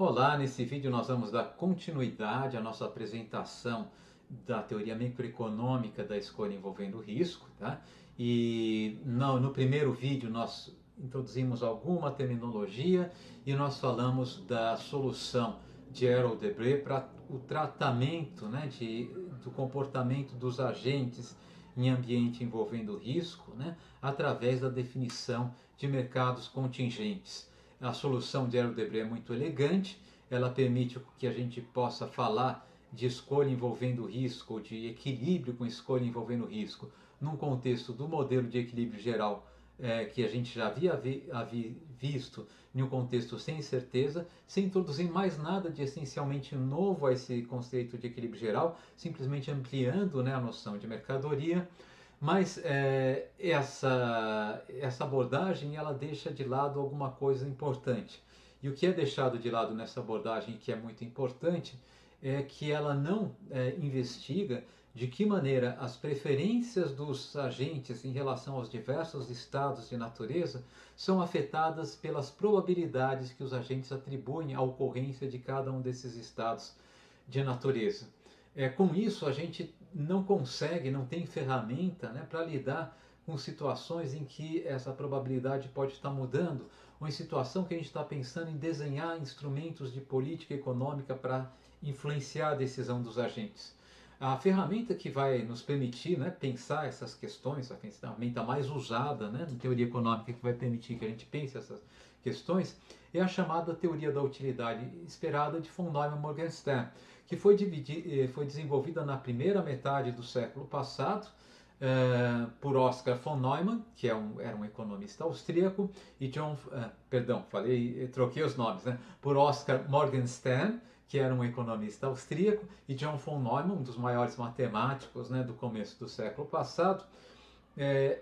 Olá, nesse vídeo nós vamos dar continuidade à nossa apresentação da teoria microeconômica da escolha envolvendo risco, tá? E no primeiro vídeo nós introduzimos alguma terminologia e nós falamos da solução de Arrow-Debré para o tratamento, né, do comportamento dos agentes em ambiente envolvendo risco, né, através da definição de mercados contingentes. A solução de Arrow-Debré é muito elegante, ela permite que a gente possa falar de escolha envolvendo risco, ou de equilíbrio com escolha envolvendo risco, num contexto do modelo de equilíbrio geral que a gente já havia visto em um contexto sem certeza, sem introduzir mais nada de essencialmente novo a esse conceito de equilíbrio geral, simplesmente ampliando, né, a noção de mercadoria. Mas essa abordagem ela deixa de lado alguma coisa importante. E o que é deixado de lado nessa abordagem, que é muito importante, é que ela não investiga de que maneira as preferências dos agentes em relação aos diversos estados de natureza são afetadas pelas probabilidades que os agentes atribuem à ocorrência de cada um desses estados de natureza. Com isso, a gente não consegue, não tem ferramenta, né, para lidar com situações em que essa probabilidade pode estar mudando, ou em situação que a gente está pensando em desenhar instrumentos de política econômica para influenciar a decisão dos agentes. A ferramenta que vai nos permitir, né, pensar essas questões, a ferramenta mais usada, né, em teoria econômica que vai permitir que a gente pense essas questões, é a chamada teoria da utilidade esperada de von Neumann e Morgenstern, que foi desenvolvida na primeira metade do século passado por Oscar von Neumann, que era um economista austríaco, e troquei os nomes, né? Por Oscar Morgenstern, que era um economista austríaco, e John von Neumann, um dos maiores matemáticos, né, do começo do século passado,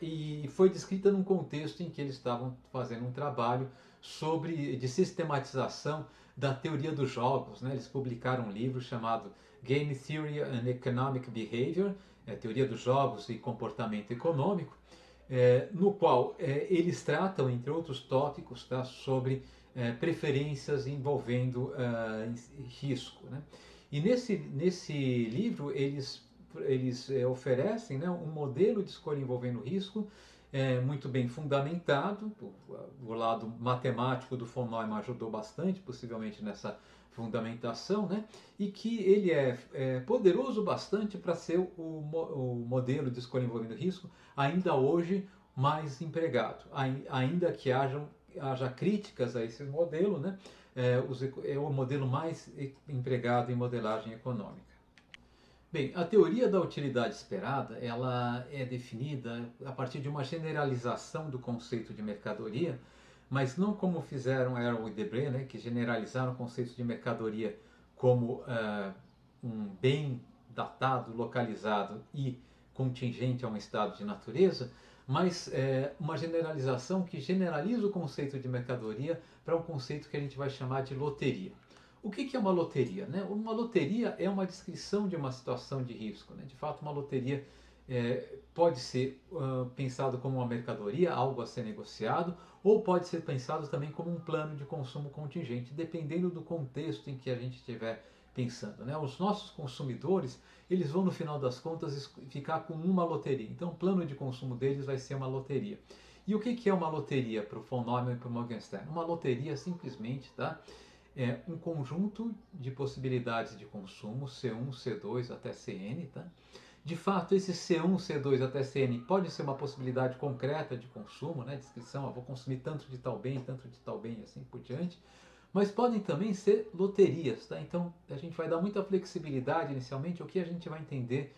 e foi descrita num contexto em que eles estavam fazendo um trabalho de sistematização da teoria dos jogos, né? Eles publicaram um livro chamado Game Theory and Economic Behavior, Teoria dos Jogos e Comportamento Econômico, no qual eles tratam, entre outros tópicos, tá, sobre preferências envolvendo risco, né? E nesse livro eles oferecem, né, um modelo de escolha envolvendo risco muito bem fundamentado. O lado matemático do von Neumann ajudou bastante, possivelmente, nessa fundamentação, né? E que ele é poderoso bastante para ser o modelo de escolha envolvendo risco ainda hoje mais empregado, ainda que haja críticas a esse modelo, né? É o modelo mais empregado em modelagem econômica. Bem, a teoria da utilidade esperada, ela é definida a partir de uma generalização do conceito de mercadoria, mas não como fizeram Arrow e Debré, né, que generalizaram o conceito de mercadoria como um bem datado, localizado e contingente a um estado de natureza, mas uma generalização que generaliza o conceito de mercadoria para um conceito que a gente vai chamar de loteria. O que é uma loteria, né? Uma loteria é uma descrição de uma situação de risco, né? De fato, uma loteria pode ser pensado como uma mercadoria, algo a ser negociado, ou pode ser pensado também como um plano de consumo contingente, dependendo do contexto em que a gente estiver pensando, né? Os nossos consumidores, eles vão no final das contas ficar com uma loteria. Então, o plano de consumo deles vai ser uma loteria. E o que é uma loteria para o von Neumann e para o Morgenstern? Uma loteria simplesmente, tá, é um conjunto de possibilidades de consumo, C1, C2 até Cn. Tá? De fato, esse C1, C2 até Cn pode ser uma possibilidade concreta de consumo, né? Descrição, vou consumir tanto de tal bem, e assim por diante. Mas podem também ser loterias. Tá? Então, a gente vai dar muita flexibilidade inicialmente ao que a gente vai entender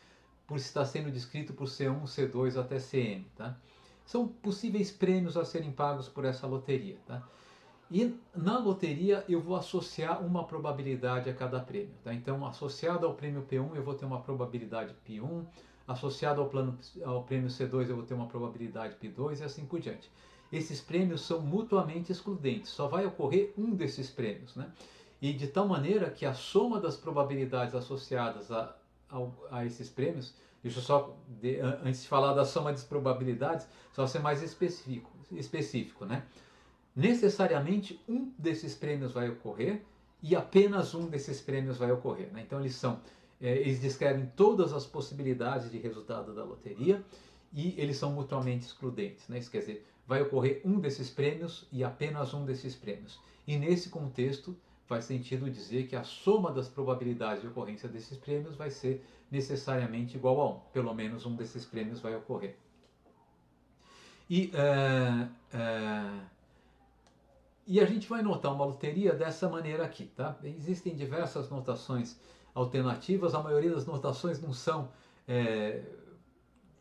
por estar sendo descrito por C1, C2 até Cn. Tá? São possíveis prêmios a serem pagos por essa loteria. Tá? E na loteria eu vou associar uma probabilidade a cada prêmio. Tá? Então, associado ao prêmio P1 eu vou ter uma probabilidade P1, associado ao prêmio C2 eu vou ter uma probabilidade P2 e assim por diante. Esses prêmios são mutuamente excludentes, só vai ocorrer um desses prêmios. Né? E de tal maneira que a soma das probabilidades associadas a esses prêmios, deixa eu só, antes de falar da soma das probabilidades, só ser mais específico, né? Necessariamente um desses prêmios vai ocorrer e apenas um desses prêmios vai ocorrer, né? Então eles descrevem todas as possibilidades de resultado da loteria e eles são mutuamente excludentes, né? Isso quer dizer, vai ocorrer um desses prêmios e apenas um desses prêmios. E nesse contexto faz sentido dizer que a soma das probabilidades de ocorrência desses prêmios vai ser necessariamente igual a 1. Pelo menos um desses prêmios vai ocorrer. E a gente vai notar uma loteria dessa maneira aqui, tá? Existem diversas notações alternativas, a maioria das notações não são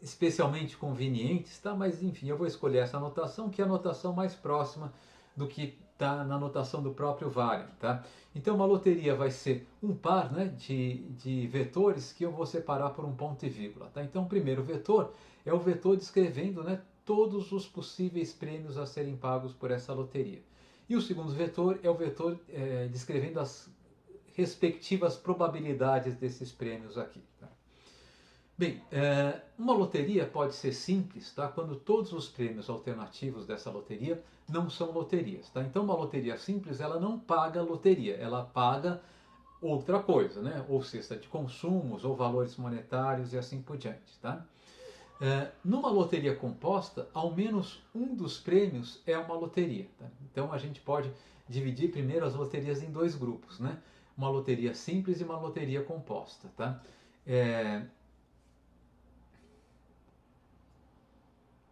especialmente convenientes, tá? Mas enfim, eu vou escolher essa notação, que é a notação mais próxima do que está na notação do próprio Varian, tá? Então uma loteria vai ser um par, né, de vetores que eu vou separar por um ponto e vírgula, tá? Então o primeiro vetor é o vetor descrevendo, né, todos os possíveis prêmios a serem pagos por essa loteria. E o segundo vetor é o vetor descrevendo as respectivas probabilidades desses prêmios aqui, tá? Bem, uma loteria pode ser simples, tá? Quando todos os prêmios alternativos dessa loteria não são loterias, tá? Então uma loteria simples, ela não paga loteria, ela paga outra coisa, né? Ou cesta de consumos, ou valores monetários e assim por diante, tá? Numa loteria composta, ao menos um dos prêmios é uma loteria, tá? Então a gente pode dividir primeiro as loterias em dois grupos, né? Uma loteria simples e uma loteria composta, tá?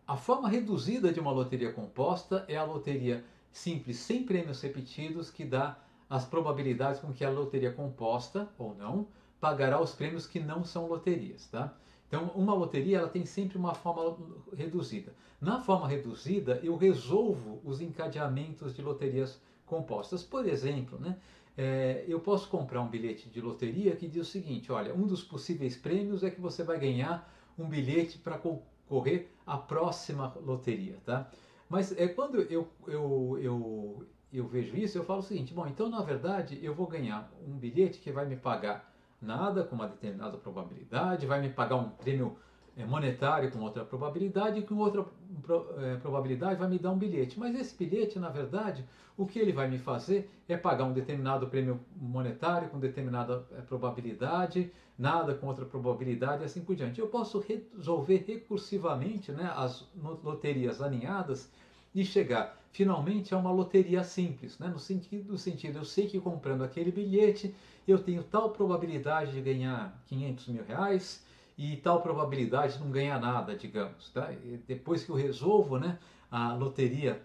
A forma reduzida de uma loteria composta é a loteria simples sem prêmios repetidos, que dá as probabilidades com que a loteria composta, ou não, pagará os prêmios que não são loterias, tá? Então, uma loteria ela tem sempre uma forma reduzida. Na forma reduzida, eu resolvo os encadeamentos de loterias compostas. Por exemplo, né, eu posso comprar um bilhete de loteria que diz o seguinte: olha, um dos possíveis prêmios é que você vai ganhar um bilhete para concorrer à próxima loteria, tá? Mas quando eu vejo isso, eu falo o seguinte: bom, então na verdade eu vou ganhar um bilhete que vai me pagar nada com uma determinada probabilidade, vai me pagar um prêmio monetário com outra probabilidade, e com outra probabilidade vai me dar um bilhete. Mas esse bilhete, na verdade, o que ele vai me fazer é pagar um determinado prêmio monetário com determinada probabilidade, nada com outra probabilidade e assim por diante. Eu posso resolver recursivamente, né, as loterias alinhadas e chegar finalmente a uma loteria simples, né? No sentido, eu sei que comprando aquele bilhete eu tenho tal probabilidade de ganhar 500 mil reais e tal probabilidade de não ganhar nada, digamos, tá? E depois que eu resolvo, né, a loteria,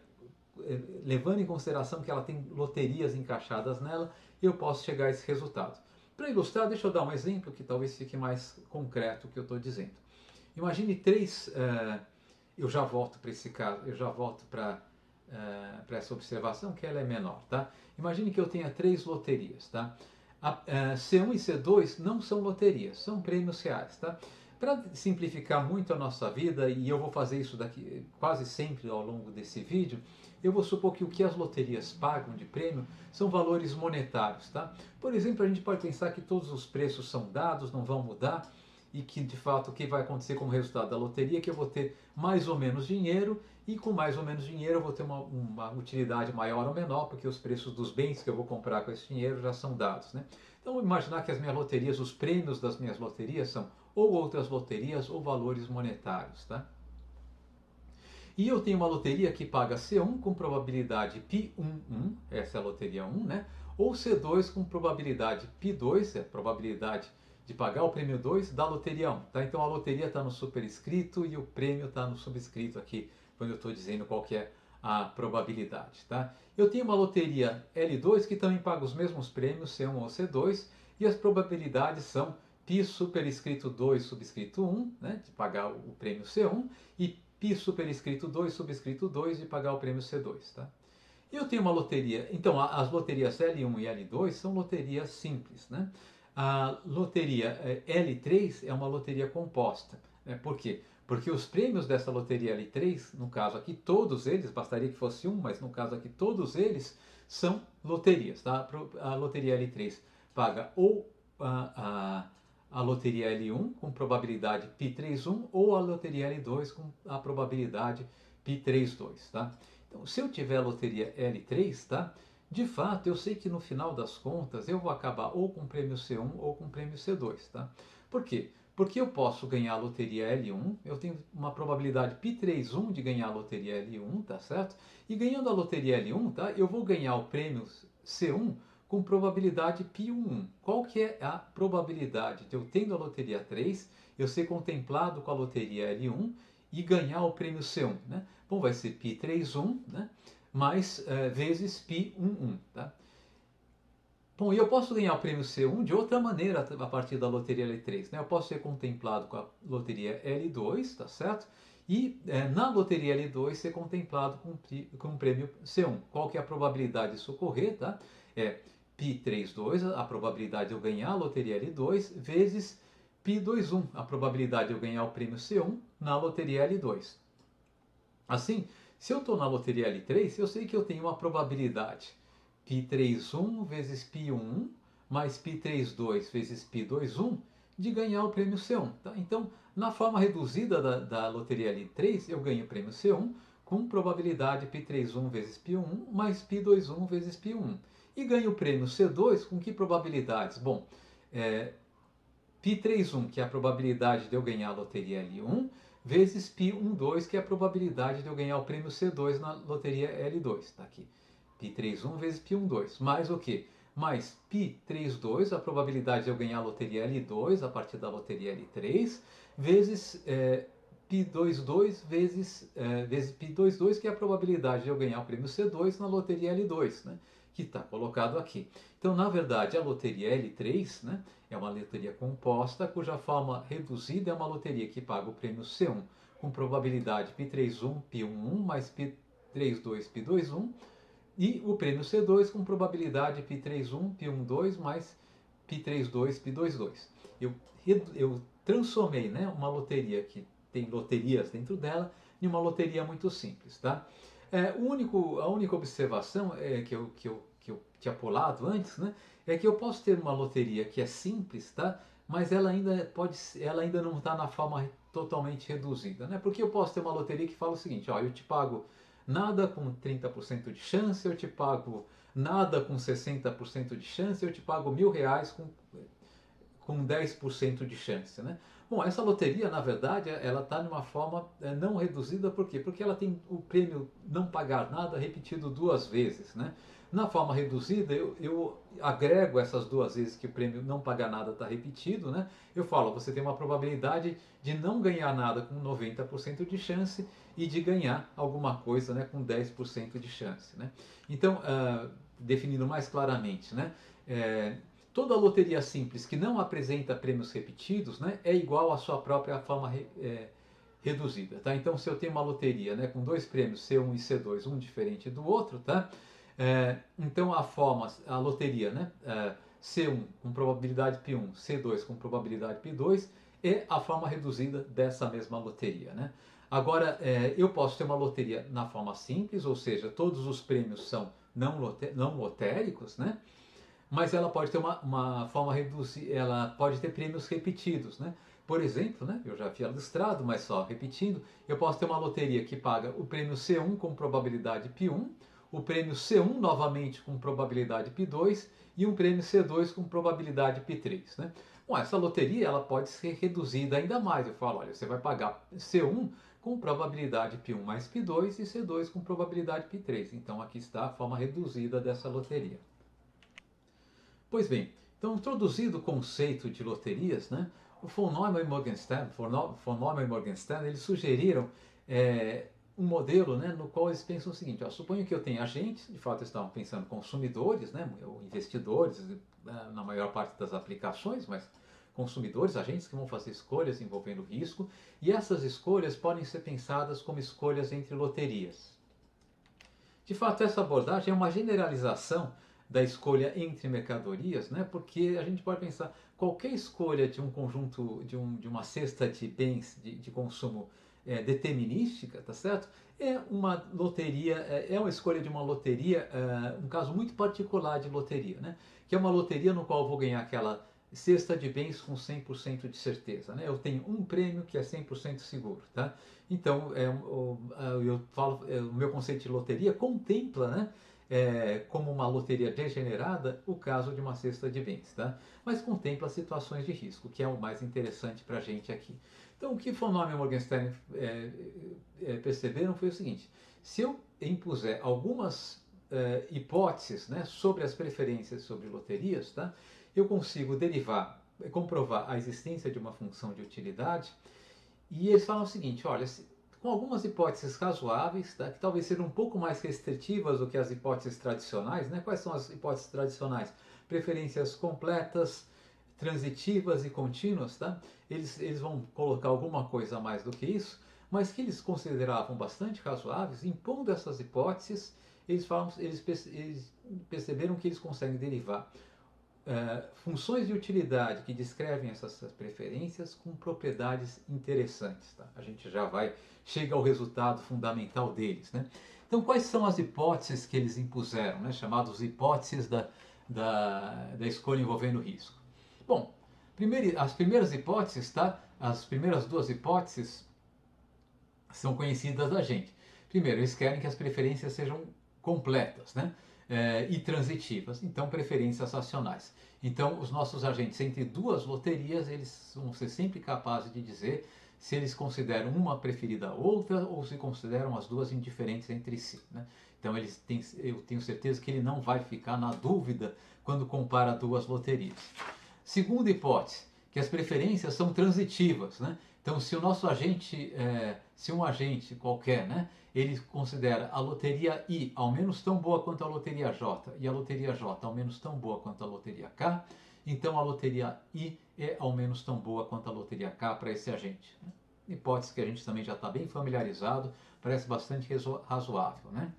levando em consideração que ela tem loterias encaixadas nela, eu posso chegar a esse resultado. Para ilustrar, deixa eu dar um exemplo que talvez fique mais concreto o que eu estou dizendo. Imagine três, eu já volto para esse caso, eu já volto para essa observação que ela é menor, tá? Imagine que eu tenha três loterias, tá? C1 e C2 não são loterias, são prêmios reais, tá? Para simplificar muito a nossa vida, e eu vou fazer isso daqui quase sempre ao longo desse vídeo, eu vou supor que o que as loterias pagam de prêmio são valores monetários, tá? Por exemplo, a gente pode pensar que todos os preços são dados, não vão mudar, e que de fato o que vai acontecer como resultado da loteria é que eu vou ter mais ou menos dinheiro, e com mais ou menos dinheiro eu vou ter uma utilidade maior ou menor, porque os preços dos bens que eu vou comprar com esse dinheiro já são dados, né? Então imaginar que as minhas loterias, os prêmios das minhas loterias são ou outras loterias ou valores monetários, tá? E eu tenho uma loteria que paga C1 com probabilidade π11, essa é a loteria 1, né? Ou C2 com probabilidade π2, é a probabilidade de pagar o prêmio 2 da loteria 1, tá? Então a loteria está no superescrito e o prêmio está no subscrito aqui, quando eu estou dizendo qual que é a probabilidade, tá? Eu tenho uma loteria L2 que também paga os mesmos prêmios, C1 ou C2, e as probabilidades são π superescrito 2 subscrito 1, né, de pagar o prêmio C1, e π superescrito 2 subscrito 2 de pagar o prêmio C2, tá? E eu tenho uma loteria, então as loterias L1 e L2 são loterias simples, né? A loteria L3 é uma loteria composta, né? Por quê? Porque os prêmios dessa loteria L3, no caso aqui todos eles, bastaria que fosse um, mas no caso aqui todos eles são loterias, tá? A loteria L3 paga ou a loteria L1 com probabilidade π31 ou a loteria L2 com a probabilidade π32, tá? Então, se eu tiver a loteria L3, tá? De fato, eu sei que no final das contas eu vou acabar ou com o prêmio C1 ou com o prêmio C2, tá? Por quê? Porque eu posso ganhar a loteria L1, eu tenho uma probabilidade π3/1 de ganhar a loteria L1, tá certo? E ganhando a loteria L1, tá? Eu vou ganhar o prêmio C1 com probabilidade π11. Qual que é a probabilidade de eu tendo a loteria 3, eu ser contemplado com a loteria L1 e ganhar o prêmio C1, né? Bom, vai ser π3/1, né? Mais vezes π11, tá? Bom, e eu posso ganhar o prêmio C1 de outra maneira a partir da loteria L3, né? Eu posso ser contemplado com a loteria L2, tá certo? E na loteria L2 ser contemplado com o prêmio C1. Qual que é a probabilidade disso ocorrer, tá? É π3/2, a probabilidade de eu ganhar a loteria L2, vezes π2/1, a probabilidade de eu ganhar o prêmio C1 na loteria L2. Assim, se eu estou na loteria L3, eu sei que eu tenho uma probabilidade π3/1 vezes π11 mais π3/2 vezes π2/1 de ganhar o prêmio C1. Tá? Então, na forma reduzida da loteria L3, eu ganho o prêmio C1 com probabilidade π3/1 vezes π11 mais π2/1 vezes π11. E ganho o prêmio C2 com que probabilidades? Bom, π3/1, que é a probabilidade de eu ganhar a loteria L1, vezes π12, que é a probabilidade de eu ganhar o prêmio C2 na loteria L2. Está aqui. π3/1 vezes π12. Mais o quê? Mais π3/2, a probabilidade de eu ganhar a loteria L2 a partir da loteria L3, vezes π22 vezes π22, que é a probabilidade de eu ganhar o prêmio C2 na loteria L2, né? Que está colocado aqui. Então, na verdade, a loteria L3, né, é uma loteria composta, cuja forma reduzida é uma loteria que paga o prêmio C1 com probabilidade π3/1, π11 mais π3/2, π2/1, e o prêmio C2 com probabilidade π3/1, π12 mais π3/2, pι2/2. Eu transformei, né, uma loteria que tem loterias dentro dela em uma loteria muito simples, tá? A única observação que eu tinha pulado antes, né, é que eu posso ter uma loteria que é simples, tá? Mas ela ainda não está na forma totalmente reduzida, né? Porque eu posso ter uma loteria que fala o seguinte, ó, eu te pago nada com 30% de chance, eu te pago nada com 60% de chance, eu te pago R$ 1.000 com 10% de chance, né? Bom, essa loteria, na verdade, ela está numa forma não reduzida, por quê? Porque ela tem o prêmio não pagar nada repetido duas vezes, né? Na forma reduzida, eu agrego essas duas vezes que o prêmio não pagar nada está repetido, né? Eu falo, você tem uma probabilidade de não ganhar nada com 90% de chance e de ganhar alguma coisa, né, com 10% de chance, né? Então, definindo mais claramente, né? Toda loteria simples que não apresenta prêmios repetidos, né, é igual à sua própria forma reduzida. Tá? Então, se eu tenho uma loteria, né, com dois prêmios, C1 e C2, um diferente do outro, tá? Então a loteria, né, C1 com probabilidade π1, C2 com probabilidade π2, é a forma reduzida dessa mesma loteria. Né? Agora, eu posso ter uma loteria na forma simples, ou seja, todos os prêmios são não lotéricos, né? Mas ela pode ter uma forma reduzida, ela pode ter prêmios repetidos, né? Por exemplo, né, eu já havia ilustrado, mas só repetindo, eu posso ter uma loteria que paga o prêmio C1 com probabilidade π1, o prêmio C1 novamente com probabilidade π2 e um prêmio C2 com probabilidade π3, né? Bom, essa loteria ela pode ser reduzida ainda mais. Eu falo, olha, você vai pagar C1 com probabilidade π1 mais π2 e C2 com probabilidade π3. Então aqui está a forma reduzida dessa loteria. Pois bem, então introduzido o conceito de loterias, né, o von Neumann e Morgenstern eles sugeriram um modelo, né, no qual eles pensam o seguinte, ó, suponho que eu tenha agentes, de fato estavam pensando consumidores, né, ou investidores, na maior parte das aplicações, mas consumidores, agentes que vão fazer escolhas envolvendo risco, e essas escolhas podem ser pensadas como escolhas entre loterias. De fato, essa abordagem é uma generalização da escolha entre mercadorias, né? Porque a gente pode pensar qualquer escolha de um conjunto, de uma cesta de bens de consumo determinística, tá certo? É uma loteria, é uma escolha de uma loteria, um caso muito particular de loteria, né? Que é uma loteria no qual eu vou ganhar aquela cesta de bens com 100% de certeza, né? Eu tenho um prêmio que é 100% seguro, tá? Então, eu falo, o meu conceito de loteria contempla, né, como uma loteria degenerada o caso de uma cesta de bens, tá? Mas contempla situações de risco, que é o mais interessante para a gente aqui. Então, o que von Neumann e Morgenstern perceberam foi o seguinte: se eu impuser algumas hipóteses, né, sobre as preferências sobre loterias, tá, eu consigo comprovar a existência de uma função de utilidade. E eles falam o seguinte: olha, com algumas hipóteses razoáveis, tá, que talvez sejam um pouco mais restritivas do que as hipóteses tradicionais, né? Quais são as hipóteses tradicionais? Preferências completas, transitivas e contínuas, tá? Eles vão colocar alguma coisa a mais do que isso, mas que eles consideravam bastante razoáveis. Impondo essas hipóteses, eles perceberam que eles conseguem derivar funções de utilidade que descrevem essas preferências com propriedades interessantes. Tá? A gente já chega ao resultado fundamental deles. Né? Então, quais são as hipóteses que eles impuseram, né? Chamadas hipóteses da escolha envolvendo risco? Bom, as primeiras hipóteses, tá? As primeiras duas hipóteses são conhecidas da gente. Primeiro, eles querem que as preferências sejam completas, né? E transitivas, então preferências racionais. Então, os nossos agentes, entre duas loterias, eles vão ser sempre capazes de dizer se eles consideram uma preferida a outra ou se consideram as duas indiferentes entre si. Né? Então, eu tenho certeza que ele não vai ficar na dúvida quando compara duas loterias. Segunda hipótese, que as preferências são transitivas. Né? Então, se o nosso agente, se um agente qualquer, né, ele considera a loteria I ao menos tão boa quanto a loteria J e a loteria J ao menos tão boa quanto a loteria K, então a loteria I é ao menos tão boa quanto a loteria K para esse agente. Hipótese que a gente também já está bem familiarizado, parece bastante razoável. Né?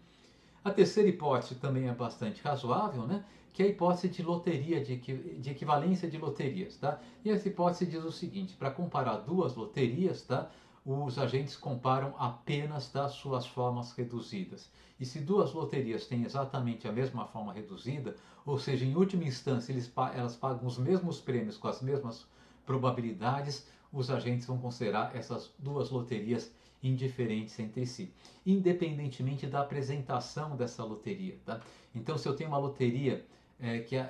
A terceira hipótese também é bastante razoável, né? Que é a hipótese de loteria, de equivalência de loterias. Tá? E essa hipótese diz o seguinte: para comparar duas loterias, tá? Os agentes comparam apenas das suas formas reduzidas. E se duas loterias têm exatamente a mesma forma reduzida, ou seja, em última instância elas pagam os mesmos prêmios com as mesmas probabilidades, os agentes vão considerar essas duas loterias indiferentes entre si, independentemente da apresentação dessa loteria. Tá? Então, se eu tenho uma loteria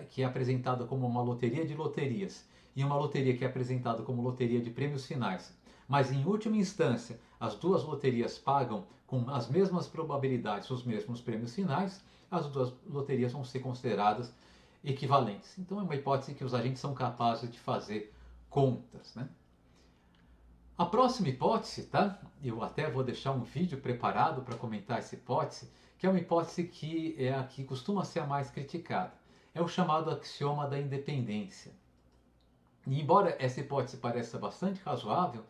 que é apresentada como uma loteria de loterias e uma loteria que é apresentada como loteria de prêmios finais, mas em última instância as duas loterias pagam com as mesmas probabilidades os mesmos prêmios finais, as duas loterias vão ser consideradas equivalentes. Então é uma hipótese que os agentes são capazes de fazer contas. Né? A próxima hipótese, tá? Eu até vou deixar um vídeo preparado para comentar essa hipótese, que é uma hipótese que é a que costuma ser a mais criticada. É o chamado axioma da independência. E embora essa hipótese pareça bastante razoável,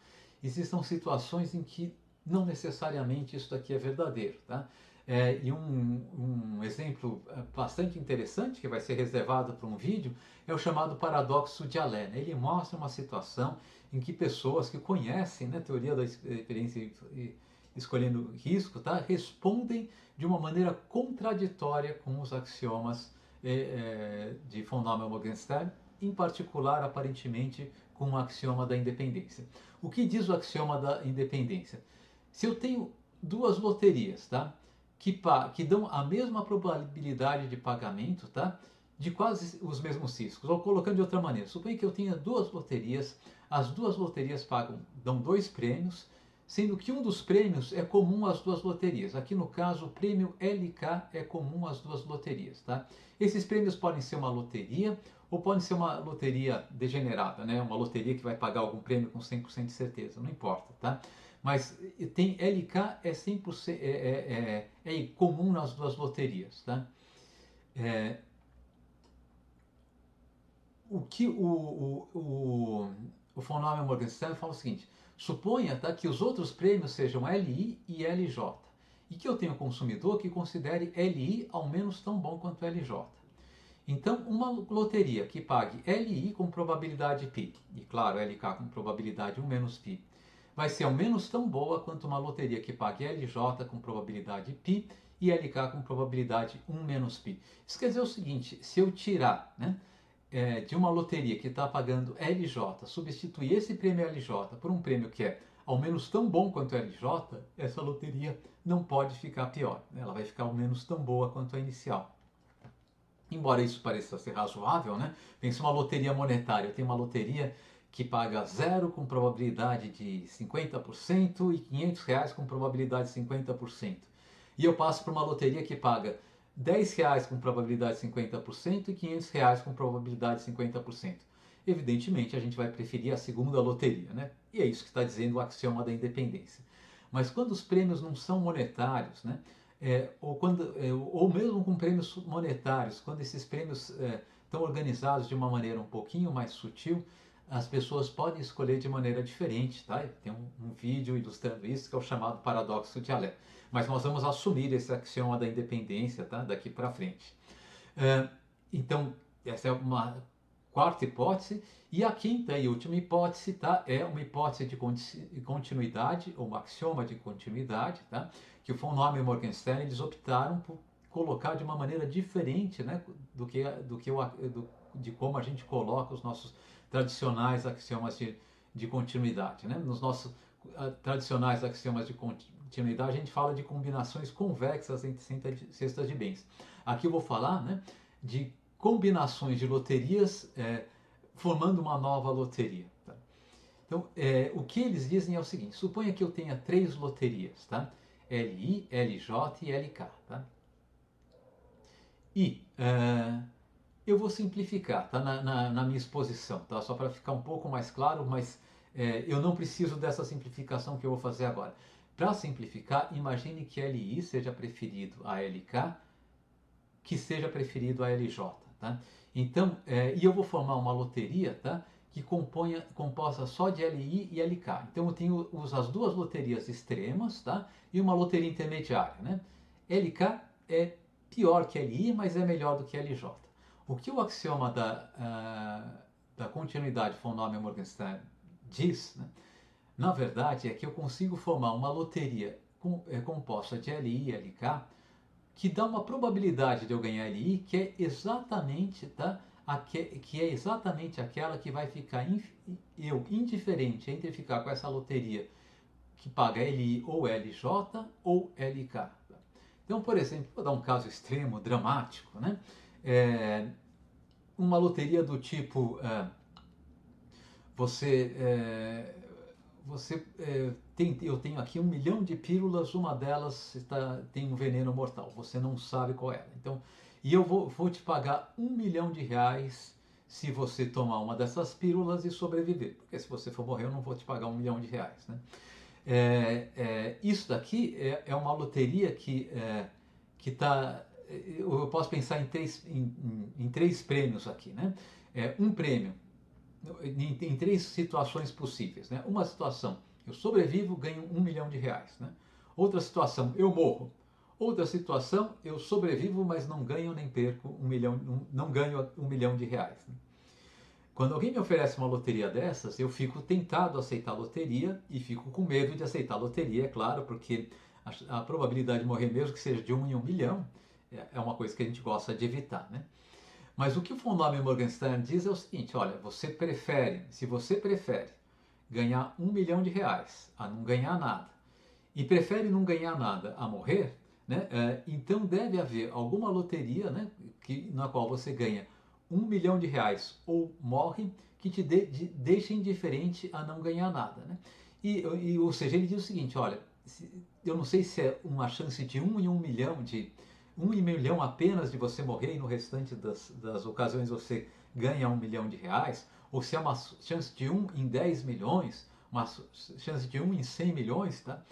existem situações em que não necessariamente isso daqui é verdadeiro. Tá? E um exemplo bastante interessante, que vai ser reservado para um vídeo, é o chamado paradoxo de Allen. Ele mostra uma situação em que pessoas que conhecem, né, a teoria da experiência escolhendo risco, tá, respondem de uma maneira contraditória com os axiomas de von Neumann e Morgenstern, em particular, aparentemente, com o axioma da independência. O que diz o axioma da independência? Se eu tenho duas loterias, tá, que dão a mesma probabilidade de pagamento, tá, de quase os mesmos riscos, ou colocando de outra maneira, suponha que eu tenha duas loterias, as duas loterias dão dois prêmios, sendo que um dos prêmios é comum às duas loterias. Aqui no caso, o prêmio LK é comum às duas loterias. Tá? Esses prêmios podem ser uma loteria ou pode ser uma loteria degenerada, né? Uma loteria que vai pagar algum prêmio com 100% de certeza, não importa. Tá? Mas tem LK é 100%, é comum nas duas loterias. Tá? O que o von Neumann e Morgenstern fala o seguinte: suponha, tá, que os outros prêmios sejam LI e LJ e que eu tenho um consumidor que considere LI ao menos tão bom quanto LJ. Então, uma loteria que pague LI com probabilidade π, e claro, LK com probabilidade 1 menos π, vai ser ao menos tão boa quanto uma loteria que pague LJ com probabilidade π e LK com probabilidade 1 menos π. Isso quer dizer o seguinte: se eu tirar, né, de uma loteria que está pagando LJ, substituir esse prêmio LJ por um prêmio que é ao menos tão bom quanto a LJ, essa loteria não pode ficar pior. Ela vai ficar ao menos tão boa quanto a inicial. Embora isso pareça ser razoável, né? Pensa uma loteria monetária. Tem uma loteria que paga 0 com probabilidade de 50% e R$ 500 com probabilidade de 50%. E eu passo para uma loteria que paga R$ 10 com probabilidade de 50% e R$ 500 com probabilidade de 50%. Evidentemente, a gente vai preferir a segunda loteria, né? E é isso que está dizendo o axioma da independência. Mas quando os prêmios não são monetários, né? Ou mesmo com prêmios monetários, quando esses prêmios estão organizados de uma maneira um pouquinho mais sutil, as pessoas podem escolher de maneira diferente, tá? Tem um vídeo ilustrando isso que é o chamado paradoxo de Alé. Mas nós vamos assumir esse axioma da independência, tá? Daqui para frente. Então, essa é uma quarta hipótese. E a quinta e última hipótese, tá? É uma hipótese de continuidade, ou um axioma de continuidade, tá? Que o von Neumann e Morgenstern eles optaram por colocar de uma maneira diferente, né? De como a gente coloca os nossos tradicionais axiomas de continuidade, né? Nos nossos tradicionais axiomas de continuidade, a gente fala de combinações convexas entre cestas de bens. Aqui eu vou falar, né, de combinações de loterias formando uma nova loteria. Tá? Então, o que eles dizem é o seguinte: suponha que eu tenha 3 loterias, tá? LI, LJ e LK. Tá? E eu vou simplificar, tá? Na minha exposição, tá? Só para ficar um pouco mais claro, mas eu não preciso dessa simplificação que eu vou fazer agora. Para simplificar, imagine que LI seja preferido a LK, que seja preferido a LJ. Tá? Então, e eu vou formar uma loteria, tá? Que composta só de LI e LK. Então eu tenho as duas loterias extremas, tá? E uma loteria intermediária. Né? LK é pior que LI, mas é melhor do que LJ. O que o axioma da continuidade von Neumann-Morgenstern diz, né? Na verdade, é que eu consigo formar uma loteria composta de LI e LK que dá uma probabilidade de eu ganhar LI que é exatamente, tá? Que é exatamente aquela que vai ficar indiferente entre ficar com essa loteria que paga LI ou LJ ou LK. Então, por exemplo, vou dar um caso extremo, dramático, né? Uma loteria do tipo eu tenho aqui 1 milhão de pílulas, uma delas tem um veneno mortal, você não sabe qual é. Então, e eu vou te pagar R$ 1 milhão se você tomar uma dessas pílulas e sobreviver. Porque se você for morrer, eu não vou te pagar R$ 1 milhão, né? Isso daqui é uma loteria que está... eu posso pensar em 3 prêmios aqui, né? Um prêmio em 3 situações possíveis, né? Uma situação, eu sobrevivo, ganho R$ 1 milhão, né? Outra situação, eu morro. Outra situação, eu sobrevivo, mas não ganho nem perco não ganho R$ 1 milhão. Né? Quando alguém me oferece uma loteria dessas, eu fico tentado a aceitar a loteria e fico com medo de aceitar a loteria, é claro, porque a probabilidade de morrer, mesmo que seja de 1 em 1 milhão, é uma coisa que a gente gosta de evitar, né? Mas o que o von Neumann e Morgenstern diz é o seguinte: olha, se você prefere ganhar R$ 1 milhão a não ganhar nada, e prefere não ganhar nada a morrer, né, então deve haver alguma loteria, né, na qual você ganha R$ 1 milhão ou morre, que te deixa indiferente a não ganhar nada. Né? Ou seja, ele diz o seguinte: olha, eu não sei se é uma chance de 1 em 1 milhão, de 1 em 1 milhão apenas de você morrer e no restante das ocasiões você ganha R$ 1 milhão, ou se é uma chance de 1 em 10 milhões, uma chance de 1 em 100 milhões, tá?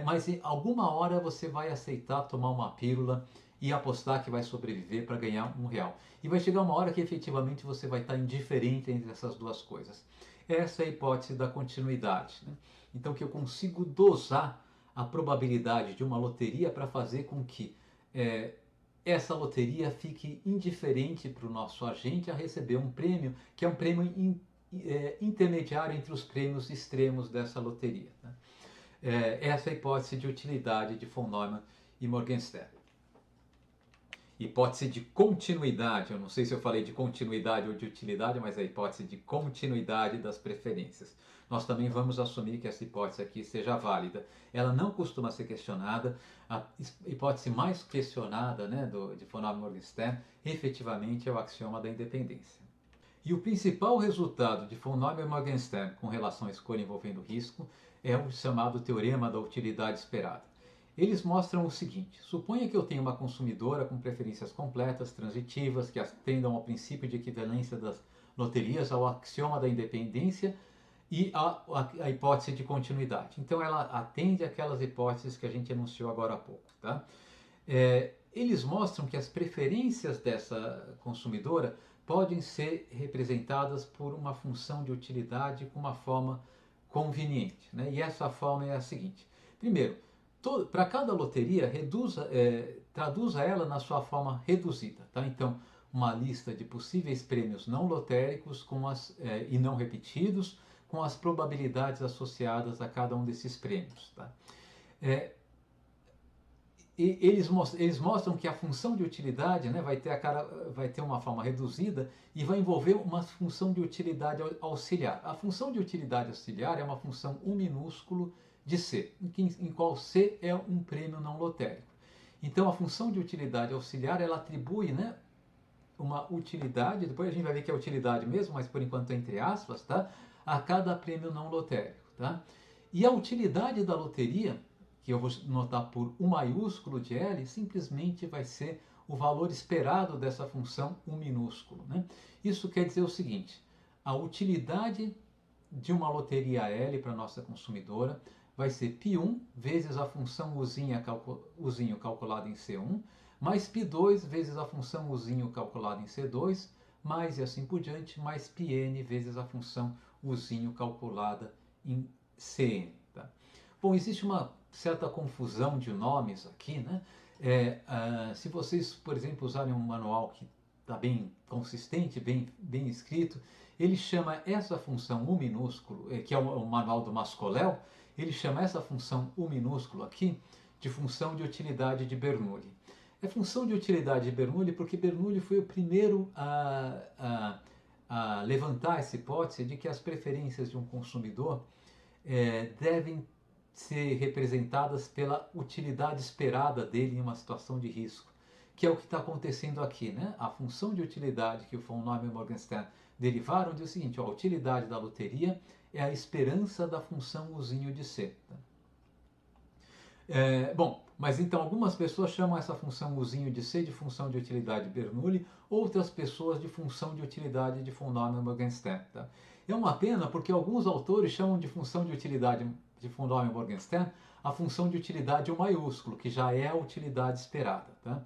Mas em alguma hora você vai aceitar tomar uma pílula e apostar que vai sobreviver para ganhar R$ 1. E vai chegar uma hora que efetivamente você vai estar indiferente entre essas duas coisas. Essa é a hipótese da continuidade. Né? Então, que eu consigo dosar a probabilidade de uma loteria para fazer com que essa loteria fique indiferente para o nosso agente a receber um prêmio que é um prêmio intermediário entre os prêmios extremos dessa loteria. Né? Essa é a hipótese de utilidade de von Neumann e Morgenstern. hipótese de continuidade. Eu não sei se eu falei de continuidade ou de utilidade, mas a hipótese de continuidade das preferências. Nós também vamos assumir que essa hipótese aqui seja válida. Ela não costuma ser questionada. A hipótese mais questionada, né, de von Neumann e Morgenstern efetivamente é o axioma da independência. E o principal resultado de von Neumann e Morgenstern com relação à escolha envolvendo risco é o chamado teorema da utilidade esperada. Eles mostram o seguinte: suponha que eu tenho uma consumidora com preferências completas, transitivas, que atendam ao princípio de equivalência das loterias, ao axioma da independência e a hipótese de continuidade. Então ela atende aquelas hipóteses que a gente enunciou agora há pouco. Tá? Eles mostram que as preferências dessa consumidora podem ser representadas por uma função de utilidade com uma forma conveniente. Né? E essa forma é a seguinte: primeiro, para cada loteria, traduza ela na sua forma reduzida. Tá? Então, uma lista de possíveis prêmios não lotéricos e não repetidos, com as probabilidades associadas a cada um desses prêmios. Tá? Eles mostram que a função de utilidade, né, vai ter uma forma reduzida e vai envolver uma função de utilidade auxiliar. A função de utilidade auxiliar é uma função U minúsculo de C, em qual C é um prêmio não lotérico. Então a função de utilidade auxiliar ela atribui, né, uma utilidade, depois a gente vai ver que é utilidade mesmo, mas por enquanto é entre aspas, tá, a cada prêmio não lotérico. Tá? E a utilidade da loteria, que eu vou notar por U maiúsculo de L, simplesmente vai ser o valor esperado dessa função U minúsculo. Né? Isso quer dizer o seguinte: a utilidade de uma loteria L para nossa consumidora vai ser π1 vezes a função Uzinho calculada em C1, mais π2 vezes a função Uzinho calculada em C2, mais e assim por diante, mais πn vezes a função Uzinho calculada em Cn. Tá? Bom, existe uma certa confusão de nomes aqui, né? Se vocês, por exemplo, usarem um manual que está bem consistente, bem escrito, ele chama essa função U minúsculo, que é o manual do Mascoléu, ele chama essa função U minúsculo aqui de função de utilidade de Bernoulli. É função de utilidade de Bernoulli porque Bernoulli foi o primeiro a levantar essa hipótese de que as preferências de um consumidor devem ser representadas pela utilidade esperada dele em uma situação de risco, que é o que está acontecendo aqui. Né? A função de utilidade que o von Neumann e Morgenstern derivaram diz o seguinte: a utilidade da loteria é a esperança da função Uzinho de C. Tá? Bom, mas então algumas pessoas chamam essa função Uzinho de C de função de utilidade de Bernoulli, outras pessoas de função de utilidade de von Neumann e Morgenstern. Tá? É uma pena porque alguns autores chamam de função de utilidade de von Neumann e Morgenstern a função de utilidade U maiúsculo, que já é a utilidade esperada. Tá?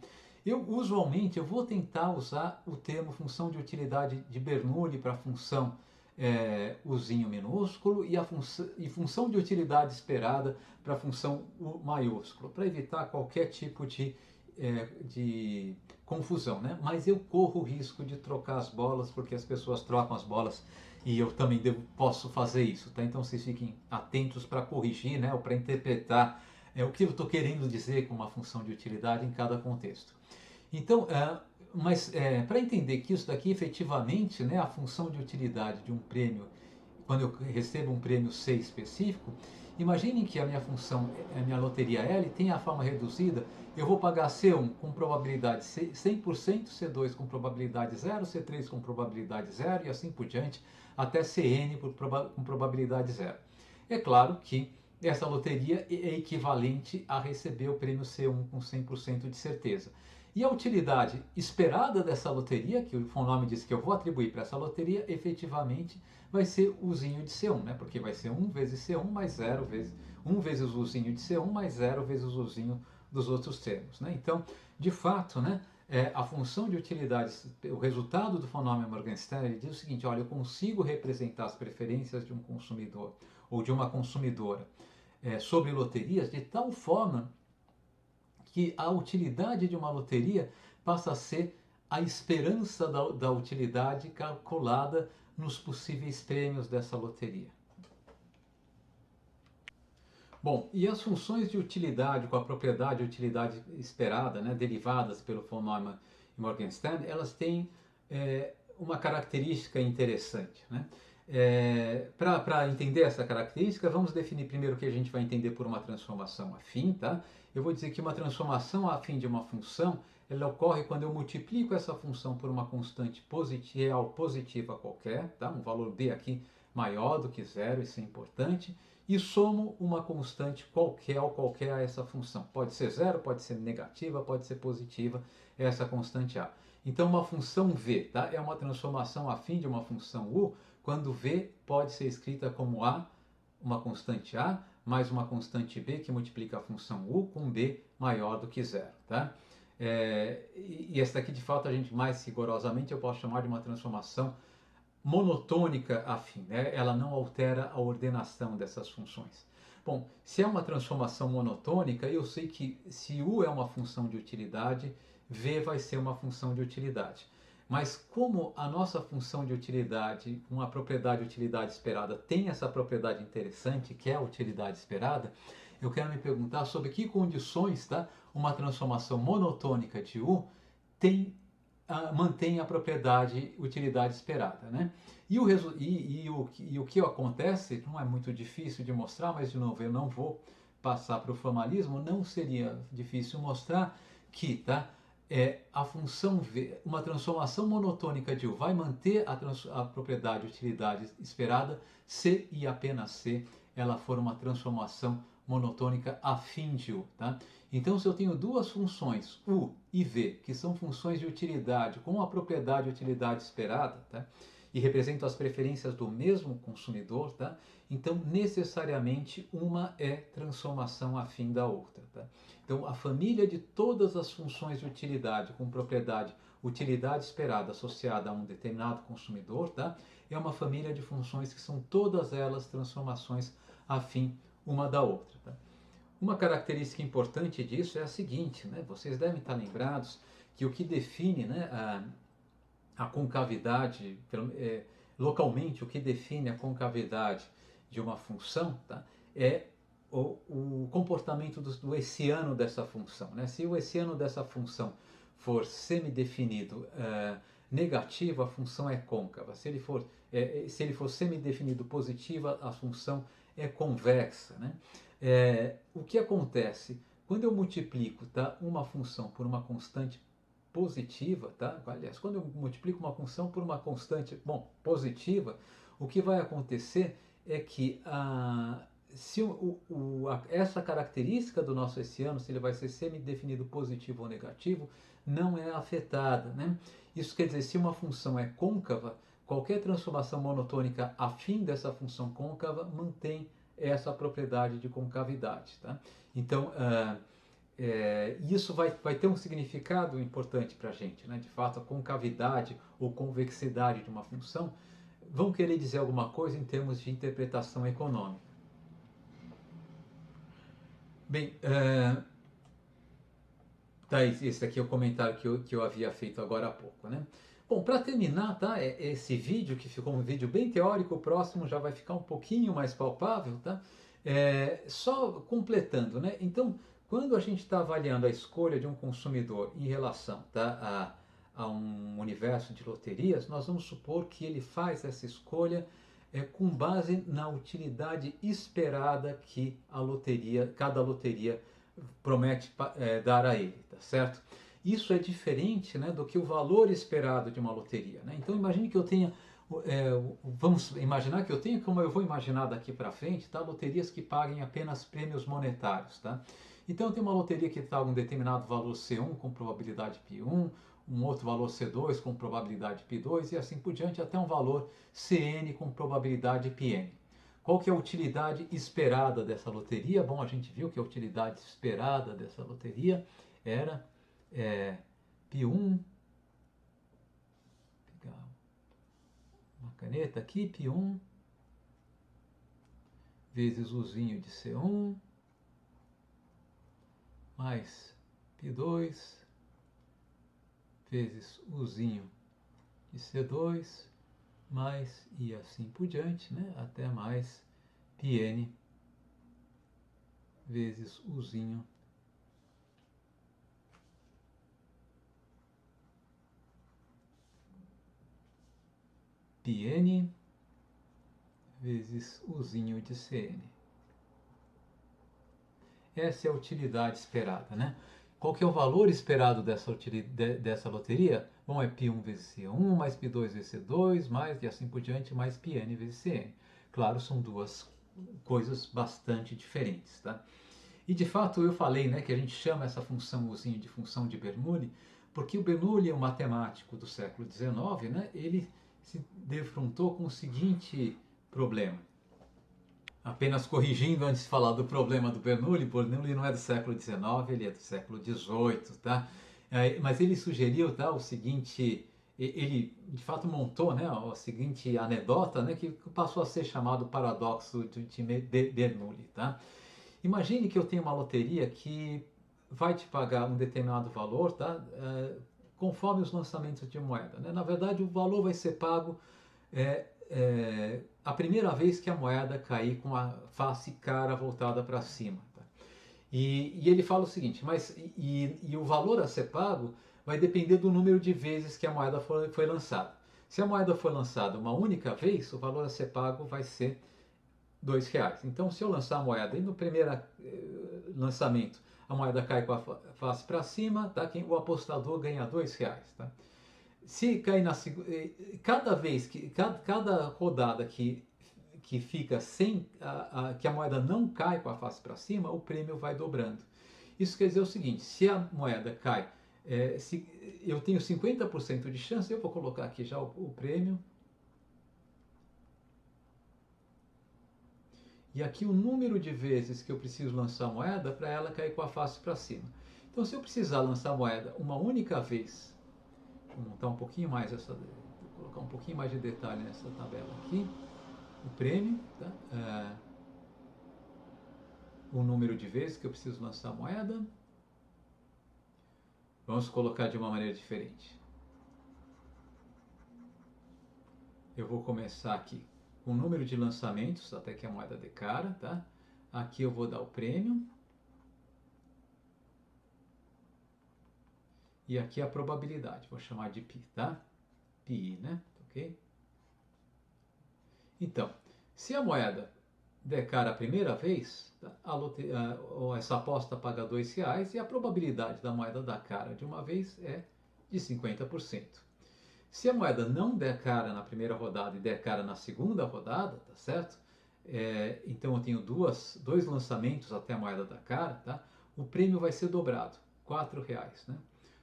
Usualmente eu vou tentar usar o termo função de utilidade de Bernoulli para a função Uzinho minúsculo e função de utilidade esperada para a função U maiúsculo, para evitar qualquer tipo de confusão. Né? Mas eu corro o risco de trocar as bolas, porque as pessoas trocam as bolas e eu também posso fazer isso. Tá? Então vocês fiquem atentos para corrigir, né, ou para interpretar o que eu estou querendo dizer com uma função de utilidade em cada contexto. Então, mas para entender que isso daqui efetivamente, né, a função de utilidade de um prêmio, quando eu recebo um prêmio C específico, imaginem que a minha loteria L tem a forma reduzida, eu vou pagar C1 com probabilidade 100%, C2 com probabilidade 0, C3 com probabilidade 0 e assim por diante, até Cn com probabilidade 0. É claro que essa loteria é equivalente a receber o prêmio C1 com 100% de certeza. E a utilidade esperada dessa loteria, que o von Neumann disse que eu vou atribuir para essa loteria, efetivamente vai ser Uzinho de C1, né? Porque vai ser 1 vezes C1 mais 0 vezes 1 vezes o Uzinho de C1 mais 0 vezes o Uzinho dos outros termos. Né? Então, de fato, né, a função de utilidade, o resultado do von Neumann e Morgenstern, ele diz o seguinte: olha, eu consigo representar as preferências de um consumidor ou de uma consumidora sobre loterias de tal forma que a utilidade de uma loteria passa a ser a esperança da utilidade calculada nos possíveis prêmios dessa loteria. Bom, e as funções de utilidade com a propriedade de utilidade esperada, né, derivadas pelo von Neumann e Morgenstern, elas têm uma característica interessante, né? Para entender essa característica, vamos definir primeiro o que a gente vai entender por uma transformação afim, tá? Eu vou dizer que uma transformação afim de uma função, ela ocorre quando eu multiplico essa função por uma constante positiva qualquer, tá? Um valor b aqui maior do que zero, isso é importante, e somo uma constante qualquer a essa função. Pode ser zero, pode ser negativa, pode ser positiva, essa constante a. Então, uma função v, tá? É uma transformação afim de uma função u, quando v pode ser escrita como a, uma constante a, mais uma constante b que multiplica a função u com b maior do que zero, tá? E essa daqui, de fato, a gente mais rigorosamente eu posso chamar de uma transformação monotônica afim, né? Ela não altera a ordenação dessas funções. Bom, se é uma transformação monotônica, eu sei que se u é uma função de utilidade, v vai ser uma função de utilidade. Mas como a nossa função de utilidade, uma propriedade de utilidade esperada, tem essa propriedade interessante, que é a utilidade esperada, eu quero me perguntar sobre que condições, tá, uma transformação monotônica de u mantém a propriedade utilidade esperada, né? E o que acontece, não é muito difícil de mostrar, mas de novo eu não vou passar para o formalismo, não seria difícil mostrar que, tá, a função v, uma transformação monotônica de u vai manter a propriedade utilidade esperada se e apenas se ela for uma transformação monotônica afim de u, tá? Então, se eu tenho duas funções, u e v, que são funções de utilidade com a propriedade utilidade esperada, tá? E representam as preferências do mesmo consumidor, tá? Então, necessariamente, uma é transformação afim da outra, tá? Então, a família de todas as funções de utilidade com propriedade utilidade esperada associada a um determinado consumidor, tá? É uma família de funções que são todas elas transformações afim uma da outra, tá? Uma característica importante disso é a seguinte, né? Vocês devem estar lembrados que o que define, né, a concavidade, localmente, o que define a concavidade de uma função, tá, é o comportamento do hessiano dessa função, né? Se o hessiano dessa função for semidefinido negativo, a função é côncava. Se ele for semidefinido positiva, a função é convexa, né? O que acontece? Quando eu multiplico, tá, uma função por uma constante positiva, tá? Aliás, quando eu multiplico uma função por uma constante, bom, positiva, o que vai acontecer é que se essa característica do nosso hessiano, se ele vai ser semidefinido positivo ou negativo, não é afetada, né? Isso quer dizer, se uma função é côncava, qualquer transformação monotônica afim dessa função côncava mantém essa propriedade de concavidade, tá? Então, isso vai ter um significado importante para a gente, né? De fato, a concavidade ou convexidade de uma função vão querer dizer alguma coisa em termos de interpretação econômica. Bem, tá, esse aqui é o comentário que eu havia feito agora há pouco, né? Bom, para terminar, tá? Esse vídeo, que ficou um vídeo bem teórico, o próximo já vai ficar um pouquinho mais palpável, tá? Só completando, né? Então, quando a gente está avaliando a escolha de um consumidor em relação, tá, a um universo de loterias, nós vamos supor que ele faz essa escolha com base na utilidade esperada que cada loteria promete dar a ele, tá certo? Isso é diferente, né, do que o valor esperado de uma loteria, né? Então imagine que eu tenha, vamos imaginar que eu tenha, como eu vou imaginar daqui para frente, tá, loterias que paguem apenas prêmios monetários, tá? Então tem uma loteria que paga um determinado valor C1 com probabilidade π1, um outro valor C2 com probabilidade π2 e assim por diante até um valor CN com probabilidade πn. Qual que é a utilidade esperada dessa loteria? Bom, a gente viu que a utilidade esperada dessa loteria era π1, pegar uma caneta aqui, π1 vezes Uzinho de C1 mais π2 vezes Uzinho de C2 mais e assim por diante, né? Até mais πn vezes Uzinho πn vezes Uzinho de Cn. Essa é a utilidade esperada, né? Qual que é o valor esperado dessa loteria? Bom, é π1 vezes C1, mais π2 vezes C2, mais e assim por diante, mais πn vezes Cn. Claro, são duas coisas bastante diferentes, tá? E de fato eu falei, né, que a gente chama essa função uzinho de função de Bernoulli, porque o Bernoulli, um matemático do século XIX, né, ele se defrontou com o seguinte problema. Apenas corrigindo antes de falar do problema do Bernoulli, Bernoulli não é do século XIX, ele é do século XVIII, tá? Mas ele sugeriu, tá, o seguinte, ele de fato montou, né, a seguinte anedota, né, que passou a ser chamado paradoxo de Bernoulli, tá? Imagine que eu tenho uma loteria que vai te pagar um determinado valor, tá? Conforme os lançamentos de moeda, né? Na verdade, o valor vai ser pago a primeira vez que a moeda cair com a face cara voltada para cima. Tá? E ele fala o seguinte, e o valor a ser pago vai depender do número de vezes que a moeda foi lançada. Se a moeda foi lançada uma única vez, o valor a ser pago vai ser R$2. Então, se eu lançar a moeda e no primeiro lançamento a moeda cai com a face para cima, tá? O apostador ganha R$2. Tá? Se cair na cada vez que cada rodada que fica sem que a moeda não cai com a face para cima, o prêmio vai dobrando. Isso quer dizer o seguinte: se a moeda cai, se eu tenho 50% de chance, eu vou colocar aqui já o prêmio. E aqui o número de vezes que eu preciso lançar a moeda para ela cair com a face para cima. Então, se eu precisar lançar a moeda uma única vez, vou montar um pouquinho mais vou colocar um pouquinho mais de detalhe nessa tabela aqui. O prêmio, tá? O número de vezes que eu preciso lançar a moeda. Vamos colocar de uma maneira diferente. Eu vou começar aqui com o número de lançamentos até que a moeda dê cara, tá? Aqui eu vou dar o prêmio. E aqui a probabilidade, vou chamar de π, tá? π, né? Ok? Então, se a moeda der cara a primeira vez, tá? Essa aposta paga R$2 e a probabilidade da moeda dar cara de uma vez é de 50%. Se a moeda não der cara na primeira rodada e der cara na segunda rodada, tá certo? Então eu tenho dois lançamentos até a moeda dar cara, tá? O prêmio vai ser dobrado, R$4, né?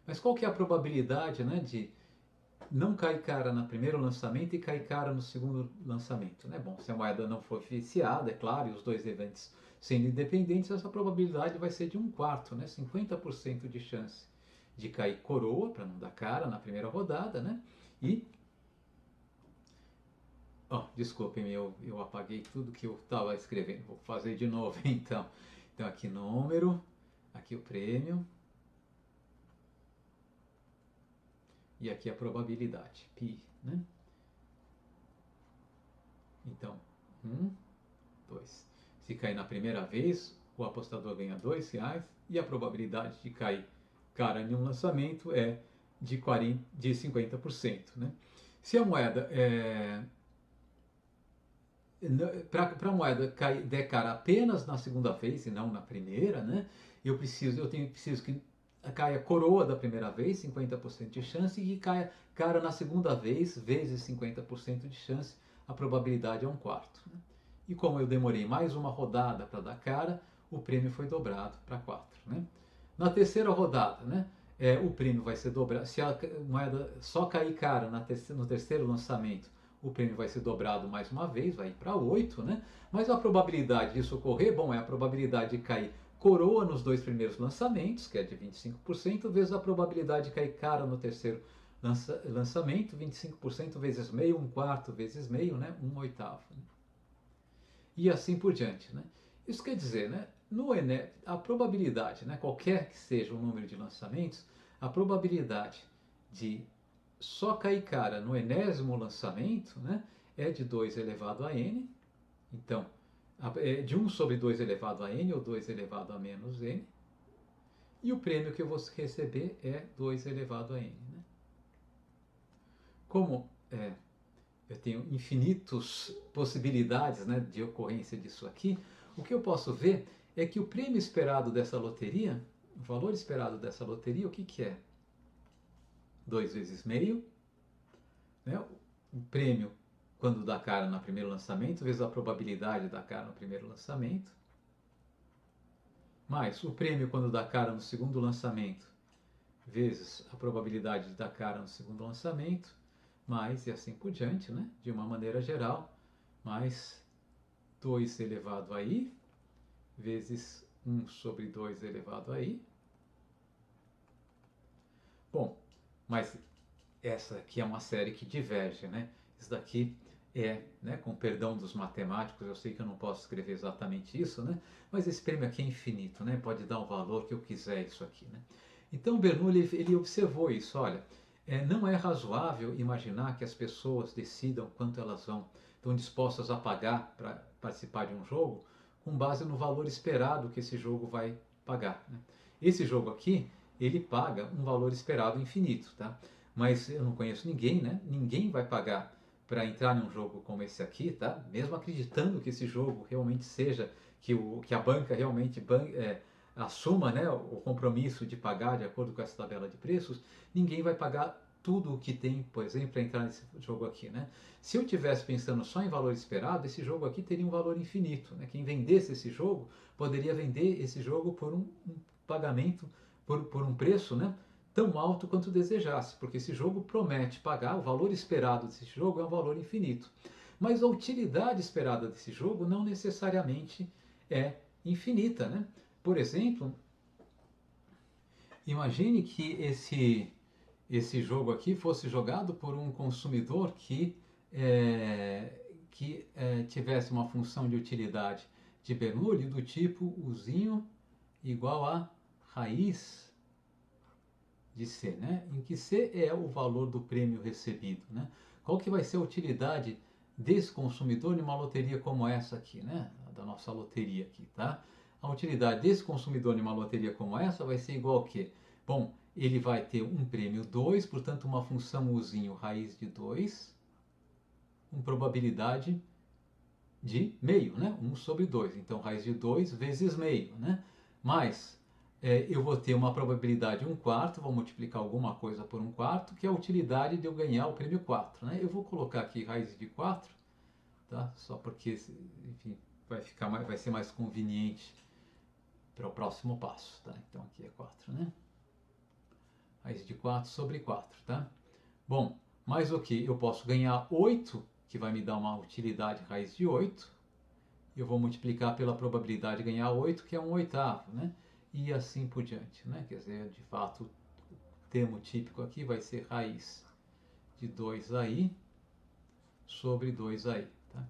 Mas qual que é a probabilidade, né, de não cair cara no primeiro lançamento e cair cara no segundo lançamento, né? Bom, se a moeda não for oficiada, é claro, e os dois eventos sendo independentes, essa probabilidade vai ser de 1/4, né? 50% de chance de cair coroa, para não dar cara na primeira rodada, né? E... desculpem, eu apaguei tudo que eu estava escrevendo. Vou fazer de novo, então. Então, aqui número, aqui o prêmio. E aqui a probabilidade, π, né? Então, 2. Se cair na primeira vez, o apostador ganha R$2 e a probabilidade de cair cara em um lançamento é de 50%, né? Se a moeda para a moeda der cara apenas na segunda vez e não na primeira, né? Eu preciso que caia coroa da primeira vez, 50% de chance, e que caia cara na segunda vez, vezes 50% de chance, a probabilidade é 1/4. Né? E como eu demorei mais uma rodada para dar cara, o prêmio foi dobrado para 4. Né? Na terceira rodada, né, o prêmio vai ser dobrado. Se a moeda só cair cara no terceiro lançamento, o prêmio vai ser dobrado mais uma vez, vai ir para 8, né? Mas a probabilidade disso ocorrer, bom, é a probabilidade de cair coroa nos dois primeiros lançamentos, que é de 25%, vezes a probabilidade de cair cara no terceiro lançamento, 25% vezes meio, 1/4 vezes meio, né? 1/8. Né? E assim por diante, né? Isso quer dizer, né? A probabilidade, né? Qualquer que seja o número de lançamentos, a probabilidade de só cair cara no enésimo lançamento, né? É de 2 elevado a n. Então, de 1 sobre 2 elevado a n, ou 2 elevado a menos n, e o prêmio que eu vou receber é 2 elevado a n. Né? Como eu tenho infinitas possibilidades, né, de ocorrência disso aqui, o que eu posso ver é que o prêmio esperado dessa loteria, o valor esperado dessa loteria, o que é? 2 vezes meio, né? O prêmio quando dá cara no primeiro lançamento, vezes a probabilidade de dar cara no primeiro lançamento, mais o prêmio quando dá cara no segundo lançamento, vezes a probabilidade de dar cara no segundo lançamento, mais e assim por diante, né? De uma maneira geral, mais 2 elevado a i, vezes 1 sobre 2 elevado a i. Bom, mas essa aqui é uma série que diverge, né? Isso daqui né, com perdão dos matemáticos, eu sei que eu não posso escrever exatamente isso, né? Mas esse prêmio aqui é infinito, né? Pode dar o valor que eu quiser isso aqui, né? Então Bernoulli ele observou isso, olha, não é razoável imaginar que as pessoas decidam quanto elas estão dispostas a pagar para participar de um jogo com base no valor esperado que esse jogo vai pagar, né? Esse jogo aqui, ele paga um valor esperado infinito, tá? Mas eu não conheço ninguém, né? Ninguém vai pagar para entrar num jogo como esse aqui, tá? Mesmo acreditando que esse jogo realmente seja, que a banca realmente assuma, né, o compromisso de pagar de acordo com essa tabela de preços, ninguém vai pagar tudo o que tem, por exemplo, para entrar nesse jogo aqui, né? Se eu tivesse pensando só em valor esperado, esse jogo aqui teria um valor infinito, né? Quem vendesse esse jogo poderia vender esse jogo por um pagamento, por um preço, né, tão alto quanto desejasse, porque esse jogo promete pagar, o valor esperado desse jogo é um valor infinito. Mas a utilidade esperada desse jogo não necessariamente é infinita, né? Por exemplo, imagine que esse jogo aqui fosse jogado por um consumidor que tivesse uma função de utilidade de Bernoulli do tipo uzinho igual a raiz de C, né? Em que C é o valor do prêmio recebido, né? Qual que vai ser a utilidade desse consumidor numa loteria como essa aqui, né? Da nossa loteria aqui, tá? A utilidade desse consumidor numa loteria como essa vai ser igual a quê? Bom, ele vai ter um prêmio 2, portanto uma função uzinho raiz de 2, com probabilidade de meio, né? 1 sobre 2. Então raiz de 2 vezes meio, né? Mais eu vou ter uma probabilidade de 1/4, vou multiplicar alguma coisa por 1/4, que é a utilidade de eu ganhar o prêmio 4. Né? Eu vou colocar aqui raiz de 4, tá? Só porque, enfim, vai ser mais conveniente para o próximo passo. Tá? Então aqui é 4, né? Raiz de 4 sobre 4, tá? Bom, mais o que? Eu posso ganhar 8, que vai me dar uma utilidade raiz de 8. Eu vou multiplicar pela probabilidade de ganhar 8, que é 1/8, né? E assim por diante, né? Quer dizer, de fato, o termo típico aqui vai ser raiz de 2i sobre 2i, tá?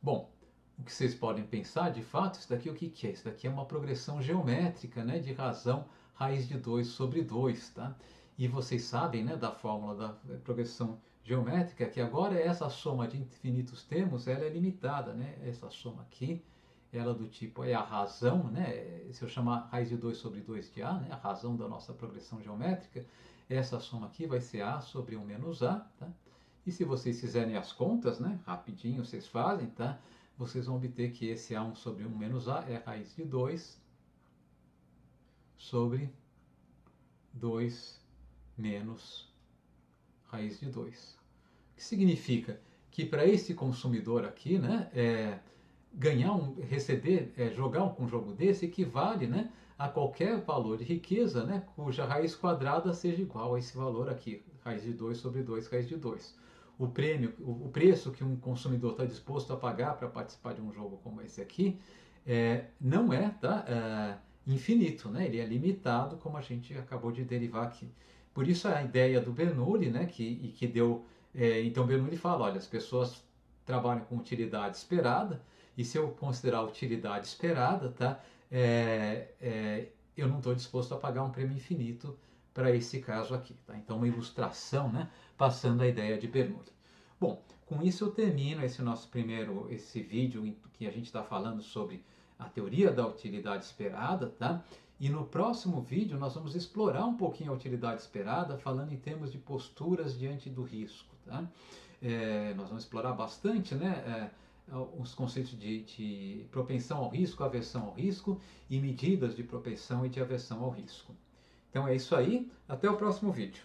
Bom, o que vocês podem pensar, de fato, isso daqui o que é? Isso daqui é uma progressão geométrica, né? De razão raiz de 2 sobre 2, tá? E vocês sabem, né, da fórmula da progressão geométrica, que agora essa soma de infinitos termos, ela é limitada, né? Essa soma aqui, ela do tipo é a razão, né? Se eu chamar raiz de 2 sobre 2 de a, né? A razão da nossa progressão geométrica, essa soma aqui vai ser a sobre 1 menos a, tá? E se vocês fizerem as contas, né? Rapidinho vocês fazem, tá? Vocês vão obter que esse a1 sobre 1 menos a é raiz de 2 sobre 2 menos raiz de 2. O que significa que para esse consumidor aqui, né, receber, jogar um jogo desse equivale, né, a qualquer valor de riqueza, né, cuja raiz quadrada seja igual a esse valor aqui, raiz de 2 sobre 2 raiz de 2. O prêmio, o preço que um consumidor está disposto a pagar para participar de um jogo como esse aqui, não é, tá, infinito, né, ele é limitado, como a gente acabou de derivar aqui. Por isso a ideia do Bernoulli, né, que deu, então Bernoulli fala, olha, as pessoas trabalham com utilidade esperada, e se eu considerar a utilidade esperada, tá, eu não estou disposto a pagar um prêmio infinito para esse caso aqui. Tá? Então, uma ilustração, né, passando a ideia de Bernoulli. Bom, com isso eu termino esse vídeo em que a gente está falando sobre a teoria da utilidade esperada, tá? E no próximo vídeo nós vamos explorar um pouquinho a utilidade esperada, falando em termos de posturas diante do risco, tá? Nós vamos explorar bastante, né? Os conceitos de propensão ao risco, aversão ao risco e medidas de propensão e de aversão ao risco. Então é isso aí, até o próximo vídeo.